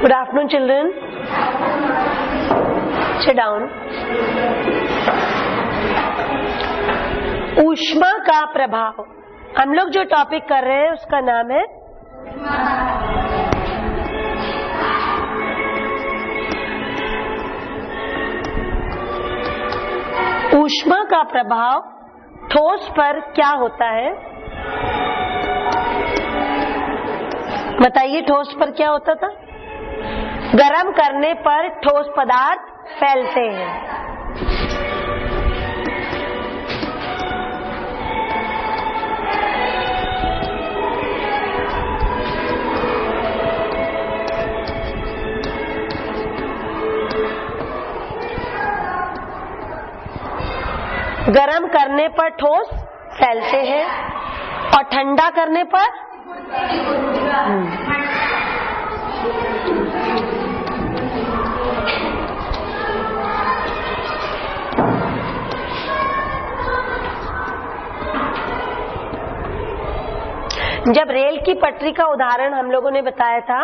Good afternoon, children. Sit down. ऊष्मा का प्रभाव, हम लोग जो टॉपिक कर रहे हैं उसका नाम है ऊष्मा का प्रभाव ठोस पर क्या होता है। बताइए, ठोस पर क्या होता था? गरम करने पर ठोस पदार्थ फैलते हैं। गरम करने पर ठोस फैलते हैं और ठंडा करने पर जब रेल की पटरी का उदाहरण हम लोगों ने बताया था,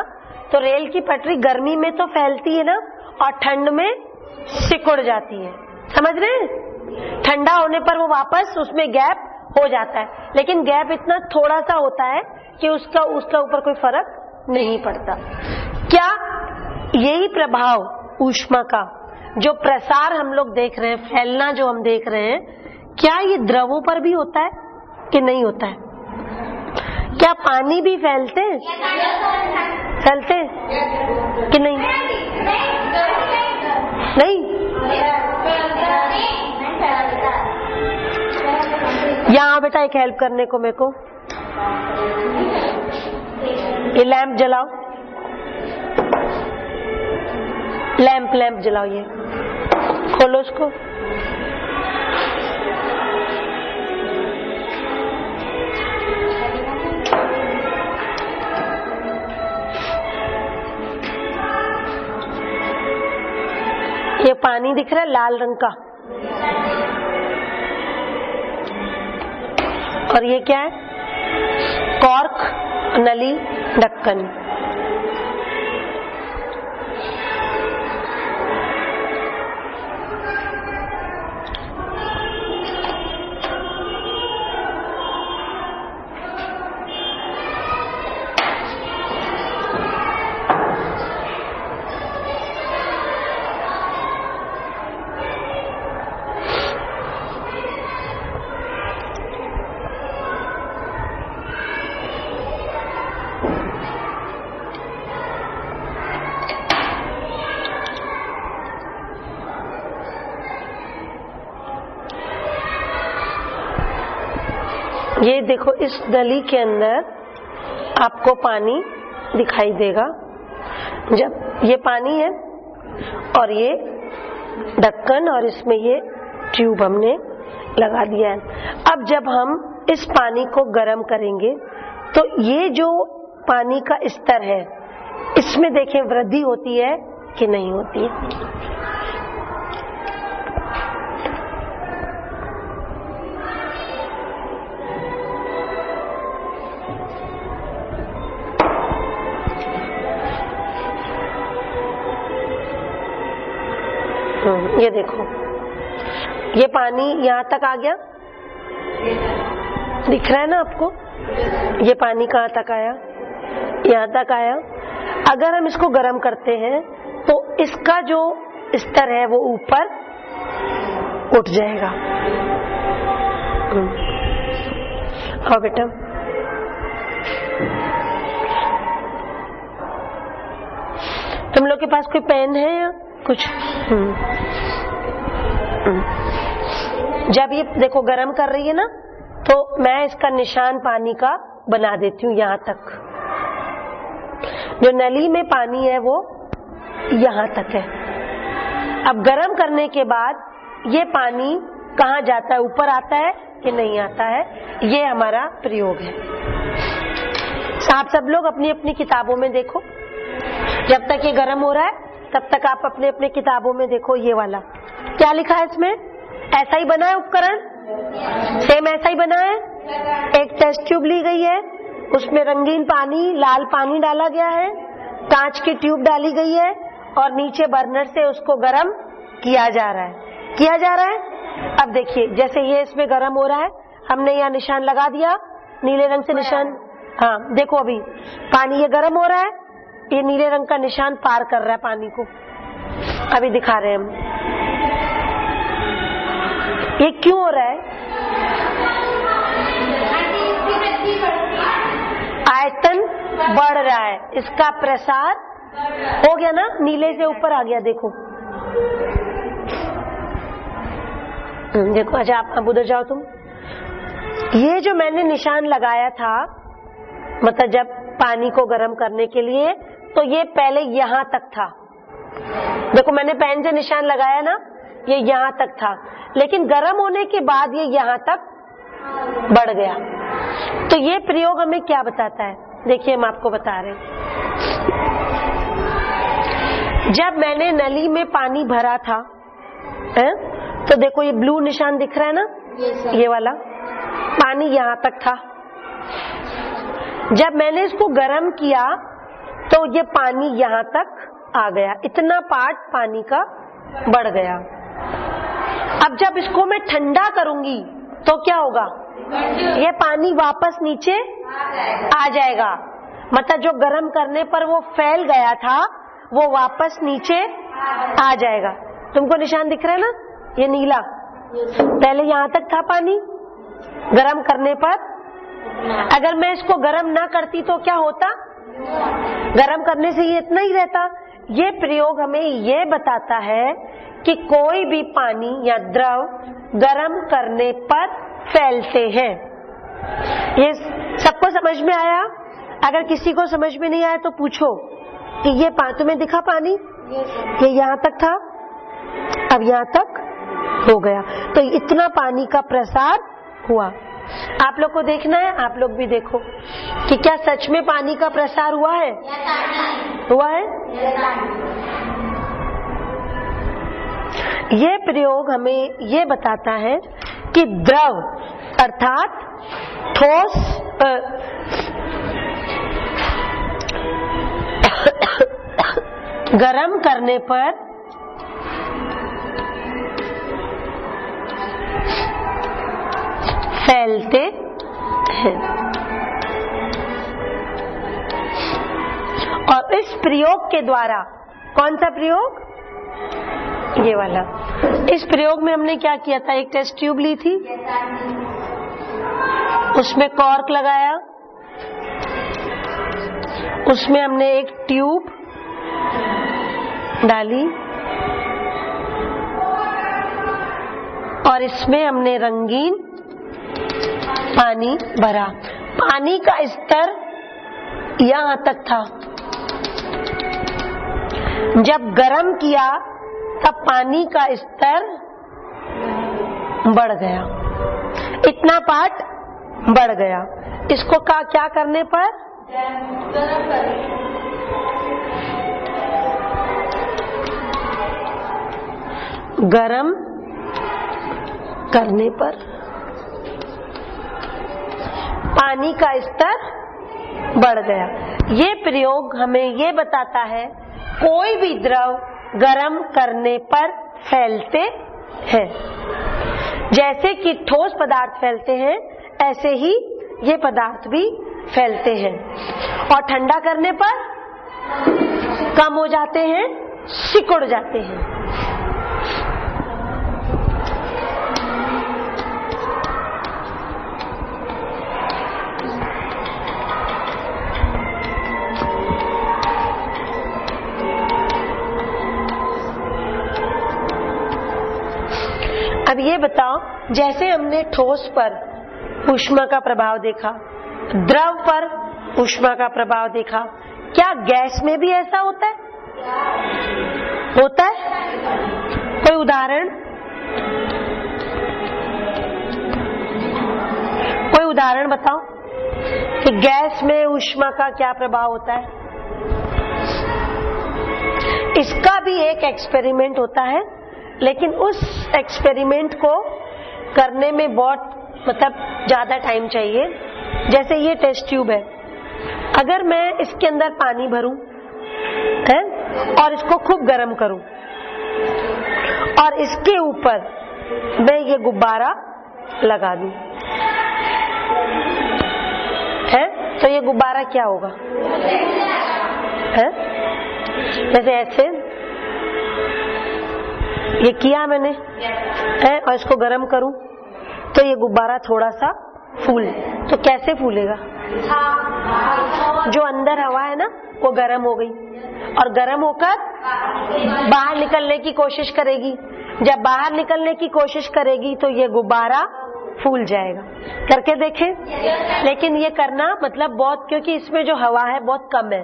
तो रेल की पटरी गर्मी में तो फैलती है ना, और ठंड में सिकुड़ जाती है। समझ रहे हैं? ठंडा होने पर वो वापस उसमें गैप हो जाता है, लेकिन गैप इतना थोड़ा सा होता है कि उसका ऊपर कोई फर्क नहीं पड़ता। क्या यही प्रभाव ऊष्मा का जो प्रसार हम लोग देख रहे हैं, फैलना जो हम देख रहे हैं, क्या ये द्रवों पर भी होता है कि नहीं होता है? क्या पानी भी फैलते हैं कि नहीं? नहीं। यहाँ बेटा एक हेल्प करने को मेरे को, ये लैंप जलाओ, लैंप जलाओ, ये खोलो उसको। ये पानी दिख रहा है लाल रंग का, और ये क्या है? कॉर्क, नली, ढक्कन। ये देखो, इस नली के अंदर आपको पानी दिखाई देगा। जब ये पानी है और ये ढक्कन और इसमें ये ट्यूब हमने लगा दिया है। अब जब हम इस पानी को गर्म करेंगे तो ये जो पानी का स्तर है, इसमें देखें वृद्धि होती है कि नहीं होती है? ये देखो, ये पानी यहाँ तक आ गया, दिख रहा है ना आपको? ये पानी कहाँ तक आया? यहाँ तक आया। अगर हम इसको गर्म करते हैं तो इसका जो स्तर है वो ऊपर उठ जाएगा। हाँ बेटा, तुम लोग के पास कोई पेन है या कुछ? जब ये देखो गरम कर रही है ना, तो मैं इसका निशान पानी का बना देती हूँ यहाँ तक। जो नली में पानी है वो यहाँ तक है। अब गरम करने के बाद ये पानी कहाँ जाता है? ऊपर आता है कि नहीं आता है? ये हमारा प्रयोग है। आप सब लोग अपनी अपनी किताबों में देखो, जब तक ये गरम हो रहा है तब तक आप अपने अपने किताबों में देखो। ये वाला क्या लिखा है इसमें? ऐसा ही बना है उपकरण, सेम ऐसा ही बना है। एक टेस्ट ट्यूब ली गई है, उसमें रंगीन पानी, लाल पानी डाला गया है कांच की ट्यूब डाली गई है और नीचे बर्नर से उसको गर्म किया जा रहा है। अब देखिए जैसे ये इसमें गर्म हो रहा है, हमने यहाँ निशान लगा दिया नीले रंग से निशान। हाँ देखो अभी पानी ये गर्म हो रहा है, ये नीले रंग का निशान पार कर रहा है पानी को, अभी दिखा रहे हैं हम। ये क्यों हो रहा है? आयतन बढ़ रहा है, इसका प्रसार हो गया ना, नीले से ऊपर आ गया। देखो देखो, अच्छा आप अब उधर जाओ तुम। ये जो मैंने निशान लगाया था, मतलब जब पानी को गर्म करने के लिए, तो ये पहले यहां तक था। देखो मैंने पेन से निशान लगाया ना, ये यहां तक था, लेकिन गर्म होने के बाद ये यहां तक बढ़ गया। तो ये प्रयोग हमें क्या बताता है? देखिए हम आपको बता रहे हैं। जब मैंने नली में पानी भरा था तो देखो ये ब्लू निशान दिख रहा है ना, ये वाला पानी यहां तक था। जब मैंने इसको गर्म किया तो ये पानी यहां तक आ गया, इतना पार्ट पानी का बढ़ गया। अब जब इसको मैं ठंडा करूंगी तो क्या होगा? ये पानी वापस नीचे आ जाएगा, मतलब जो गर्म करने पर वो फैल गया था वो वापस नीचे आ जाएगा। तुमको निशान दिख रहा है ना, ये नीला, पहले यहां तक था पानी, गरम करने पर अगर मैं इसको गरम ना करती तो क्या होता? गरम करने से ये इतना ही रहता। ये प्रयोग हमें ये बताता है कि कोई भी पानी या द्रव गरम करने पर फैलते हैं। ये सबको समझ में आया? अगर किसी को समझ में नहीं आया तो पूछो कि ये तुम्हें दिखा पानी? ये यहाँ तक था, अब यहाँ तक हो गया, तो इतना पानी का प्रसार हुआ। आप लोग को देखना है, आप लोग भी देखो कि क्या सच में पानी का प्रसार हुआ है? हुआ है। ये प्रयोग हमें ये बताता है कि द्रव अर्थात ठोस गरम करने पर फैलते हैं। और इस प्रयोग के द्वारा, कौन सा प्रयोग? ये वाला। इस प्रयोग में हमने क्या किया था? एक टेस्ट ट्यूब ली थी, उसमें कॉर्क लगाया, उसमें हमने एक ट्यूब डाली और इसमें हमने रंगीन पानी भरा। पानी का स्तर यहां तक था, जब गरम किया तब पानी का स्तर बढ़ गया, इतना पार्ट बढ़ गया। इसको क्या करने पर? गरम करने पर पानी का स्तर बढ़ गया। ये प्रयोग हमें ये बताता है कोई भी द्रव गरम करने पर फैलते हैं। जैसे कि ठोस पदार्थ फैलते हैं, ऐसे ही ये पदार्थ भी फैलते हैं और ठंडा करने पर कम हो जाते हैं, सिकुड़ जाते हैं। अब ये बताओ, जैसे हमने ठोस पर ऊष्मा का प्रभाव देखा, द्रव पर ऊष्मा का प्रभाव देखा, क्या गैस में भी ऐसा होता है? होता है? कोई उदाहरण? कोई उदाहरण बताओ कि गैस में ऊष्मा का क्या प्रभाव होता है? इसका भी एक एक्सपेरिमेंट होता है, लेकिन उस एक्सपेरिमेंट को करने में बहुत ज्यादा टाइम चाहिए। जैसे ये टेस्ट ट्यूब है, अगर मैं इसके अंदर पानी भरूं है, और इसको खूब गर्म करूं और इसके ऊपर मैं ये गुब्बारा लगा दूं, है, तो ये गुब्बारा क्या होगा, है, जैसे ऐसे ये किया मैंने, है, और इसको गर्म करूं तो ये गुब्बारा थोड़ा सा फूल, तो कैसे फूलेगा, जो अंदर हवा है ना वो गर्म हो गई और गर्म होकर बाहर निकलने की कोशिश करेगी, जब बाहर निकलने की कोशिश करेगी तो ये गुब्बारा फूल जाएगा। करके देखें, लेकिन ये करना मतलब बहुत, क्योंकि इसमें जो हवा है बहुत कम है,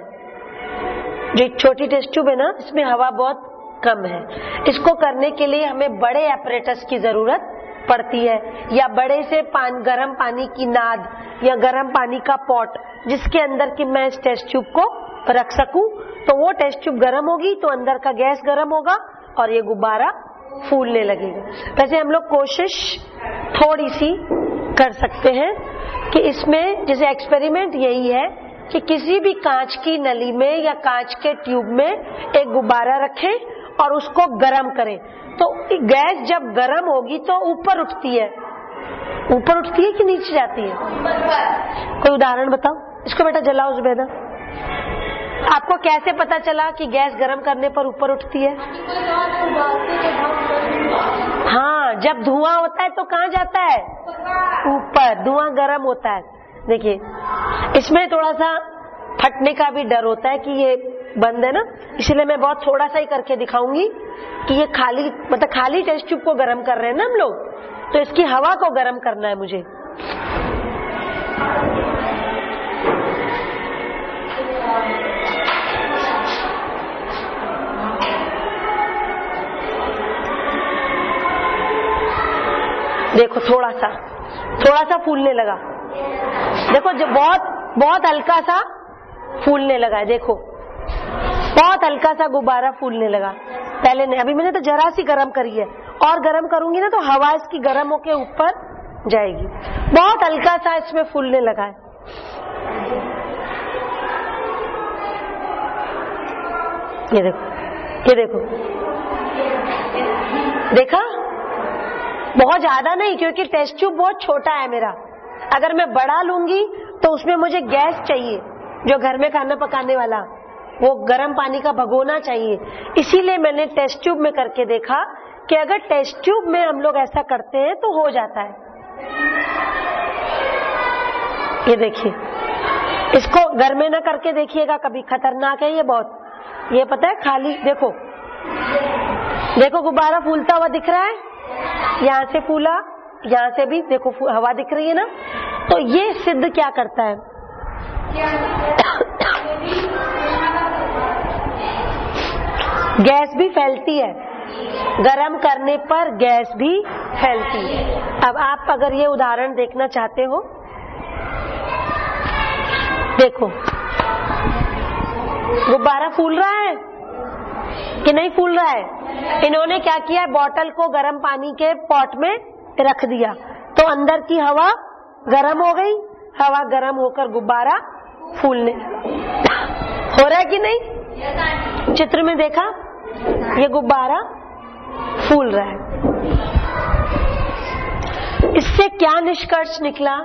जो छोटी टेस्ट ट्यूब है ना इसमें हवा बहुत कम है, इसको करने के लिए हमें बड़े एपरेटस की जरूरत पड़ती है, या बड़े से गर्म पानी की नाद या गर्म पानी का पॉट जिसके अंदर की मैं इस टेस्ट ट्यूब को रख सकूं, तो वो टेस्ट ट्यूब गर्म होगी तो अंदर का गैस गर्म होगा और ये गुब्बारा फूलने लगेगा। वैसे हम लोग कोशिश थोड़ी सी कर सकते हैं कि इसमें, जैसे एक्सपेरिमेंट यही है कि किसी भी कांच की नली में या कांच के ट्यूब में एक गुब्बारा रखें और उसको गर्म करें, तो गैस जब गर्म होगी तो ऊपर उठती है, ऊपर उठती है कि नीचे जाती है, कोई उदाहरण बताओ, इसको बेटा जलाओ जुबैदा। आपको कैसे पता चला कि गैस गर्म करने पर ऊपर उठती है? हाँ, जब धुआं होता है तो कहाँ जाता है, ऊपर, धुआं गर्म होता है। देखिए इसमें थोड़ा सा फटने का भी डर होता है कि ये बंद है ना, इसलिए मैं बहुत थोड़ा सा ही करके दिखाऊंगी कि ये खाली, मतलब खाली टेस्ट ट्यूब को गर्म कर रहे हैं ना हम लोग, तो इसकी हवा को गर्म करना है मुझे। देखो थोड़ा सा फूलने लगा, देखो जो बहुत हल्का सा फूलने लगा है, देखो बहुत हल्का सा गुब्बारा फूलने लगा, पहले नहीं, अभी मैंने तो जरा सी गर्म करी है, और गर्म करूंगी ना तो हवा इसकी गर्म होके ऊपर जाएगी, बहुत हल्का सा इसमें फूलने लगा है। ये देखो देखा, बहुत ज्यादा नहीं, क्योंकि टेस्ट ट्यूब बहुत छोटा है मेरा, अगर मैं बड़ा लूंगी तो उसमें मुझे गैस चाहिए, जो घर में खाना पकाने वाला, वो गर्म पानी का भगोना चाहिए, इसीलिए मैंने टेस्ट ट्यूब में करके देखा कि अगर टेस्ट ट्यूब में हम लोग ऐसा करते हैं तो हो जाता है। ये देखिए, इसको घर में ना करके देखिएगा कभी, खतरनाक है ये बहुत, ये पता है खाली, देखो गुब्बारा फूलता हुआ दिख रहा है, यहाँ से फूला, यहाँ से भी देखो हवा दिख रही है ना, तो ये सिद्ध क्या करता है, गैस भी फैलती है, गरम करने पर गैस भी फैलती है। अब आप अगर ये उदाहरण देखना चाहते हो, देखो गुब्बारा फूल रहा है कि नहीं फूल रहा है, इन्होंने क्या किया, बोतल को गर्म पानी के पॉट में रख दिया, तो अंदर की हवा गर्म हो गई, हवा गर्म होकर गुब्बारा फूलने हो रहा है कि नहीं, चित्र में देखा, ये गुब्बारा फूल रहा है। इससे क्या निष्कर्ष निकला,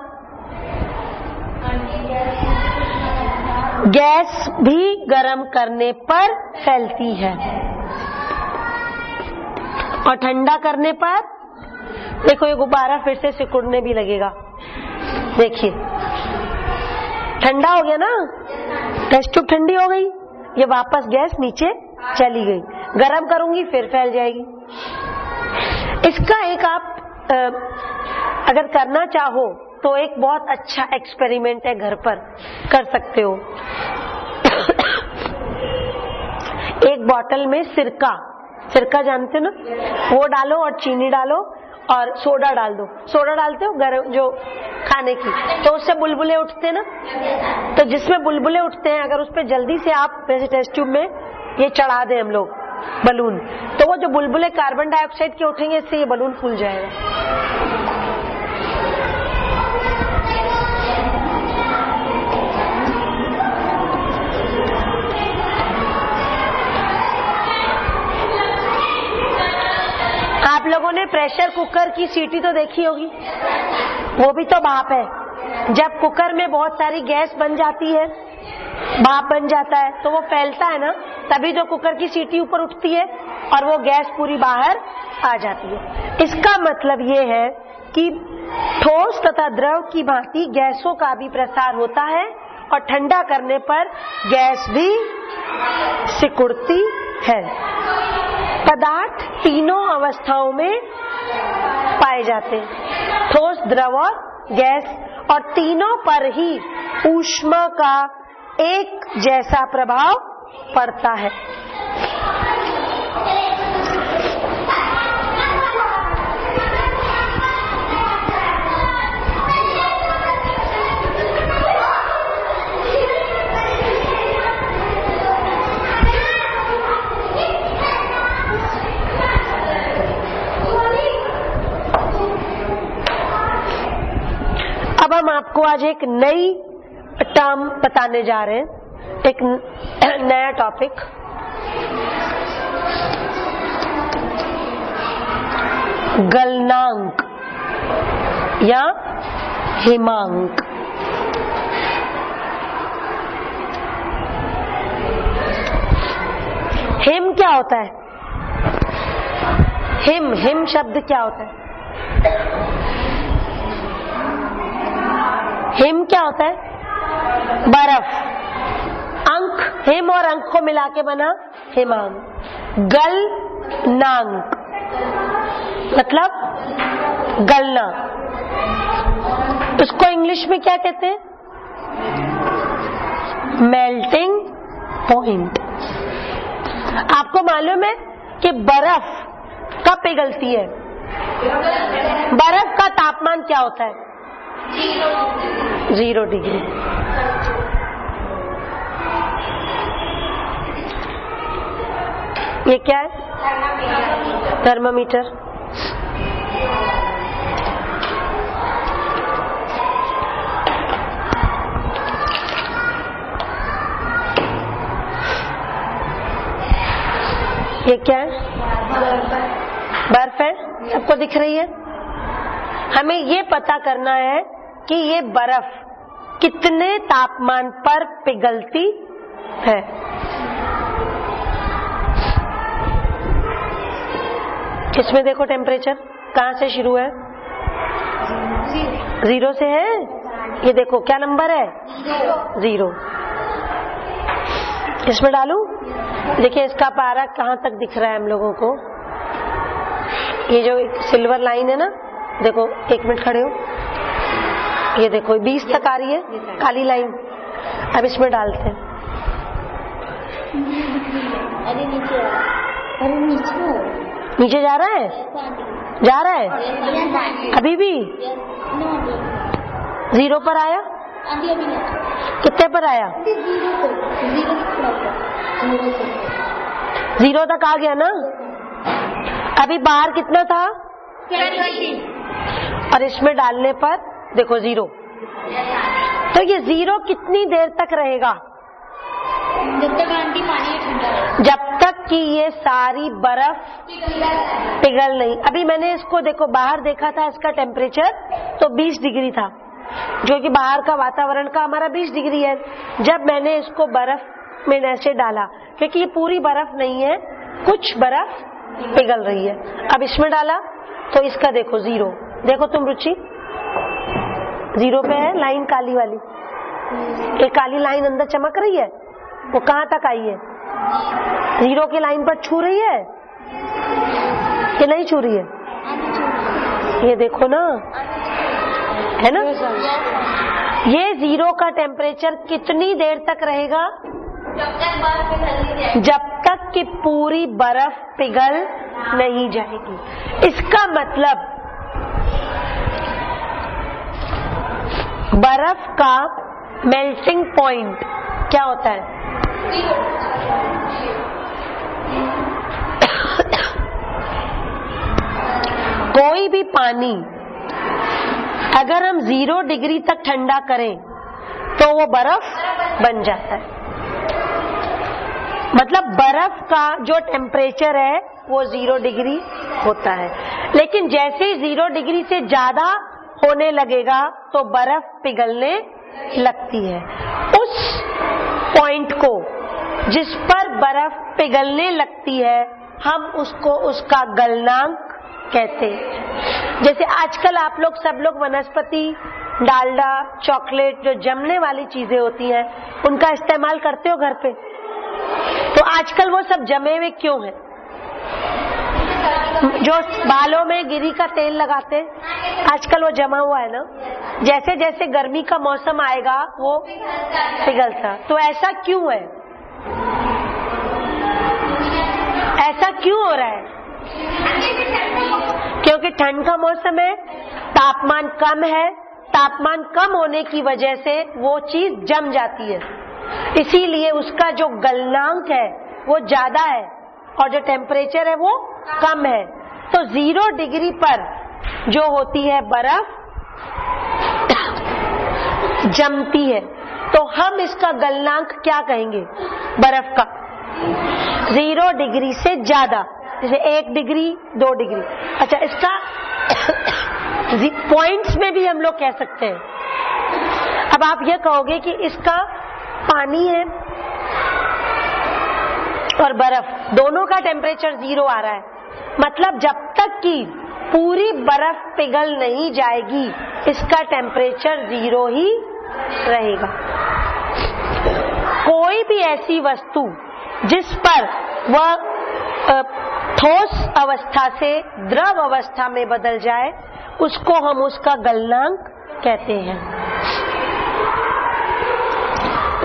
गैस भी गर्म करने पर फैलती है और ठंडा करने पर, देखो ये गुब्बारा फिर से सिकुड़ने भी लगेगा, देखिए ठंडा हो गया ना, टेस्ट ट्यूब ठंडी हो गई, ये वापस गैस नीचे चली गई, गरम करूंगी फिर फैल जाएगी। इसका एक आप अगर करना चाहो तो एक बहुत अच्छा एक्सपेरिमेंट है, घर पर कर सकते हो। एक बोतल में सिरका जानते हो ना, वो डालो और चीनी डालो और सोडा डाल दो, सोडा डालते हो गरम जो खाने की, तो उससे बुलबुले उठते ना, तो जिसमें बुलबुले उठते हैं अगर उस पर जल्दी से आप वैसे टेस्ट ट्यूब में ये चढ़ा दें हम लोग बलून, तो वो जो बुलबुले कार्बन डाइऑक्साइड के उठेंगे, इससे ये बलून फूल जाएगा। लोगों ने प्रेशर कुकर की सीटी तो देखी होगी, वो भी तो भाप है। जब कुकर में बहुत सारी गैस बन जाती है, भाप बन जाता है, तो वो फैलता है ना, तभी जो कुकर की सीटी ऊपर उठती है और वो गैस पूरी बाहर आ जाती है। इसका मतलब ये है कि ठोस तथा द्रव की भांति गैसों का भी प्रसार होता है और ठंडा करने पर गैस भी सिकुड़ती है। पदार्थ तीनों अवस्थाओं में पाए जाते हैं, ठोस, द्रव और गैस, और तीनों पर ही ऊष्मा का एक जैसा प्रभाव पड़ता है। अब हम आपको आज एक नई टर्म बताने जा रहे हैं, एक नया टॉपिक। गलनांक या हिमांक। हिम क्या होता है? हिम शब्द क्या होता है? हिम क्या होता है? बर्फ। अंक, हिम और अंक को मिला के बना हिमांक। गलनांक मतलब गलना। उसको इंग्लिश में क्या कहते हैं? Melting point. आपको मालूम है कि बर्फ कब पिघलती है? बर्फ का तापमान क्या होता है? 0 डिग्री। ये क्या है? थर्मामीटर। ये क्या है? बर्फ है, सबको दिख रही है। हमें ये पता करना है कि ये बर्फ कितने तापमान पर पिघलती है। इसमें देखो टेम्परेचर कहाँ से शुरू है? 0 से है। ये देखो क्या नंबर है? 0। इसमें डालूं? देखिए इसका पारा कहाँ तक दिख रहा है हम लोगों को। ये जो एक सिल्वर लाइन है ना, देखो 1 मिनट खड़े हो, ये देखो 20 तक आ रही है काली लाइन। अब इसमें डालते हैं। अरे नीचे जा रहा है? जा रहा है अभी भी? 0 पर आया? कितने पर आया? 0 तक आ गया ना। अभी बाहर कितना था? और इसमें डालने पर देखो 0। तो ये 0 कितनी देर तक रहेगा? जब तक आंटी पानी ठंडा है, जब तक कि ये सारी बर्फ पिघल नहीं। अभी मैंने इसको देखो बाहर देखा था, इसका टेम्परेचर तो 20 डिग्री था, जो कि बाहर का वातावरण का हमारा 20 डिग्री है। जब मैंने इसको बर्फ में ऐसे डाला, क्योंकि ये पूरी बर्फ नहीं है, कुछ बर्फ पिघल रही है। अब इसमें डाला तो इसका देखो 0। देखो तुम रुचि, 0 पे है लाइन काली वाली। एक काली लाइन अंदर चमक रही है, वो कहाँ तक आई है? 0 की लाइन पर छू रही है कि नहीं छू रही है? ये देखो ना, है ना। ये 0 का टेम्परेचर कितनी देर तक रहेगा? जब तक कि पूरी बर्फ पिघल नहीं जाएगी। इसका मतलब बर्फ का मेल्टिंग पॉइंट क्या होता है? कोई भी पानी अगर हम 0 डिग्री तक ठंडा करें तो वो बर्फ बन जाता है। मतलब बर्फ का जो टेम्परेचर है वो 0 डिग्री होता है। लेकिन जैसे ही 0 डिग्री से ज्यादा होने लगेगा तो बर्फ पिघलने लगती है। उस पॉइंट को जिस पर बर्फ पिघलने लगती है हम उसको उसका गलनांक कहते हैं। जैसे आजकल आप लोग सब लोग वनस्पति, डालडा, चॉकलेट, जो जमने वाली चीजें होती हैं उनका इस्तेमाल करते हो घर पे, तो आजकल वो सब जमे हुए क्यों हैं? जो बालों में गिरी का तेल लगाते हैं आजकल वो जमा हुआ है ना। जैसे जैसे गर्मी का मौसम आएगा वो पिघलता। तो ऐसा क्यों है? ऐसा क्यों हो रहा है? क्योंकि ठंड का मौसम है, तापमान कम है, तापमान कम होने की वजह से वो चीज जम जाती है, इसीलिए उसका जो गलनांक है वो ज्यादा है और जो टेम्परेचर है वो कम है। तो 0 डिग्री पर जो होती है बर्फ जमती है, तो हम इसका गलनांक क्या कहेंगे बर्फ का? 0 डिग्री से ज्यादा, जैसे 1 डिग्री, 2 डिग्री। अच्छा, इसका पॉइंट्स में भी हम लोग कह सकते हैं। अब आप ये कहोगे कि इसका पानी है और बर्फ दोनों का टेम्परेचर 0 आ रहा है, मतलब जब तक कि पूरी बर्फ पिघल नहीं जाएगी इसका टेम्परेचर 0 ही रहेगा। कोई भी ऐसी वस्तु जिस पर वह ठोस अवस्था से द्रव अवस्था में बदल जाए उसको हम उसका गलनांक कहते हैं।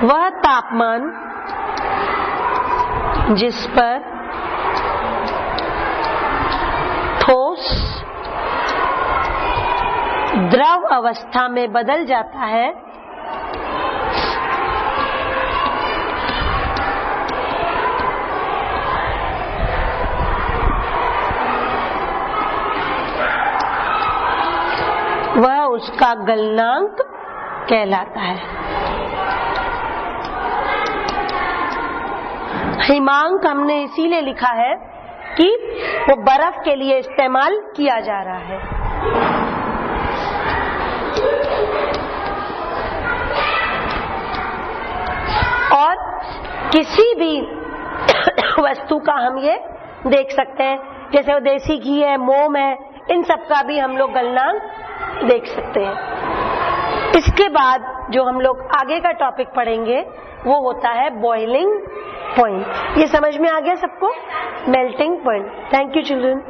वह तापमान जिस पर ठोस द्रव अवस्था में बदल जाता है वह उसका गलनांक कहलाता है। हिमांक हमने इसीलिए लिखा है कि वो बर्फ के लिए इस्तेमाल किया जा रहा है। और किसी भी वस्तु का हम ये देख सकते हैं, जैसे वो देसी घी है, मोम है, इन सब का भी हम लोग गलनांक देख सकते हैं। इसके बाद जो हम लोग आगे का टॉपिक पढ़ेंगे वो होता है बॉइलिंग पॉइंट। ये समझ में आ गया सबको? Melting point. Thank you children.